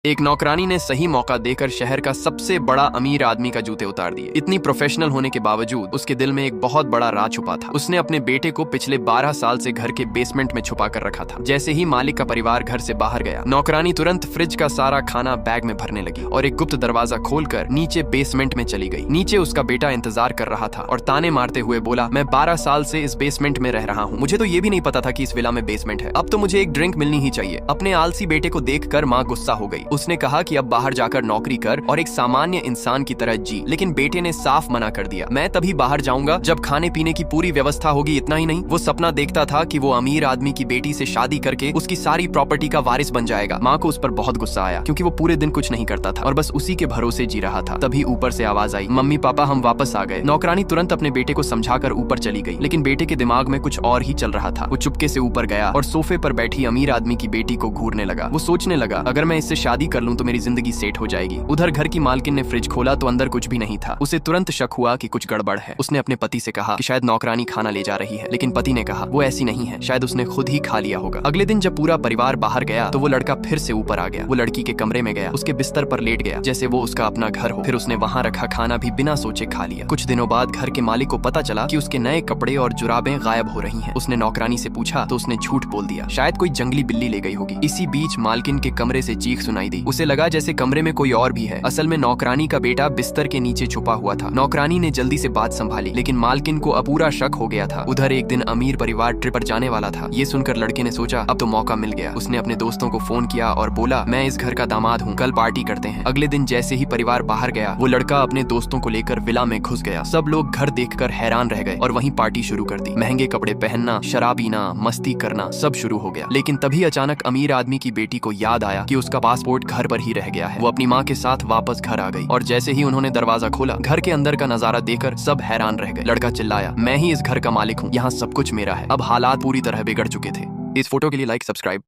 एक नौकरानी ने सही मौका देकर शहर का सबसे बड़ा अमीर आदमी का जूते उतार दिए। इतनी प्रोफेशनल होने के बावजूद उसके दिल में एक बहुत बड़ा राज छुपा था। उसने अपने बेटे को पिछले 12 साल से घर के बेसमेंट में छुपा कर रखा था। जैसे ही मालिक का परिवार घर से बाहर गया, नौकरानी तुरंत फ्रिज का सारा खाना बैग में भरने लगी और एक गुप्त दरवाजा खोलकर नीचे बेसमेंट में चली गई। नीचे उसका बेटा इंतजार कर रहा था और ताने मारते हुए बोला, मैं 12 साल से इस बेसमेंट में रह रहा हूँ, मुझे तो ये भी नहीं पता था कि इस विला में बेसमेंट है। अब तो मुझे एक ड्रिंक मिलनी ही चाहिए। अपने आलसी बेटे को देखकर माँ गुस्सा हो गई। उसने कहा कि अब बाहर जाकर नौकरी कर और एक सामान्य इंसान की तरह जी। लेकिन बेटे ने साफ मना कर दिया, मैं तभी बाहर जाऊंगा जब खाने पीने की पूरी व्यवस्था होगी। इतना ही नहीं, वो सपना देखता था कि वो अमीर आदमी की बेटी से शादी करके उसकी सारी प्रॉपर्टी का वारिस बन जाएगा। माँ को उस पर बहुत गुस्सा आया क्योंकि वो पूरे दिन कुछ नहीं करता था और बस उसी के भरोसे जी रहा था। तभी ऊपर से आवाज आई, मम्मी पापा हम वापस आ गए। नौकरानी तुरंत अपने बेटे को समझाकर ऊपर चली गई, लेकिन बेटे के दिमाग में कुछ और ही चल रहा था। वो चुपके से ऊपर गया और सोफे पर बैठी अमीर आदमी की बेटी को घूरने लगा। वो सोचने लगा, अगर मैं इससे शादी कर लूं तो मेरी जिंदगी सेट हो जाएगी। उधर घर की मालकिन ने फ्रिज खोला तो अंदर कुछ भी नहीं था। उसे तुरंत शक हुआ कि कुछ गड़बड़ है। उसने अपने पति से कहा कि शायद नौकरानी खाना ले जा रही है, लेकिन पति ने कहा वो ऐसी नहीं है, शायद उसने खुद ही खा लिया होगा। अगले दिन जब पूरा परिवार बाहर गया तो वो लड़का फिर से ऊपर आ गया। वो लड़की के कमरे में गया, उसके बिस्तर पर लेट गया जैसे वो उसका अपना घर हो। फिर उसने वहाँ रखा खाना भी बिना सोचे खा लिया। कुछ दिनों बाद घर के मालिक को पता चला कि उसके नए कपड़े और जुराबें गायब हो रही हैं। उसने नौकरानी से पूछा तो उसने झूठ बोल दिया, शायद कोई जंगली बिल्ली ले गई होगी। इसी बीच मालकिन के कमरे से चीख सुनाई दी। उसे लगा जैसे कमरे में कोई और भी है। असल में नौकरानी का बेटा बिस्तर के नीचे छुपा हुआ था। नौकरानी ने जल्दी से बात संभाली, लेकिन मालकिन को अपूरा शक हो गया था। उधर एक दिन अमीर परिवार ट्रिप पर जाने वाला था। ये सुनकर लड़के ने सोचा अब तो मौका मिल गया। उसने अपने दोस्तों को फोन किया और बोला, मैं इस घर का दामाद हूँ, कल पार्टी करते हैं। अगले दिन जैसे ही परिवार बाहर गया, वो लड़का अपने दोस्तों को लेकर विला में घुस गया। सब लोग घर देखकर हैरान रह गए और वहीं पार्टी शुरू कर दी। महंगे कपड़े पहनना, शराब पीना, मस्ती करना सब शुरू हो गया। लेकिन तभी अचानक अमीर आदमी की बेटी को याद आया कि उसका पासपोर्ट घर पर ही रह गया है। वो अपनी माँ के साथ वापस घर आ गई और जैसे ही उन्होंने दरवाजा खोला, घर के अंदर का नजारा देखकर सब हैरान रह गए। लड़का चिल्लाया, मैं ही इस घर का मालिक हूँ, यहाँ सब कुछ मेरा है। अब हालात पूरी तरह बिगड़ चुके थे। इस फोटो के लिए लाइक, सब्सक्राइब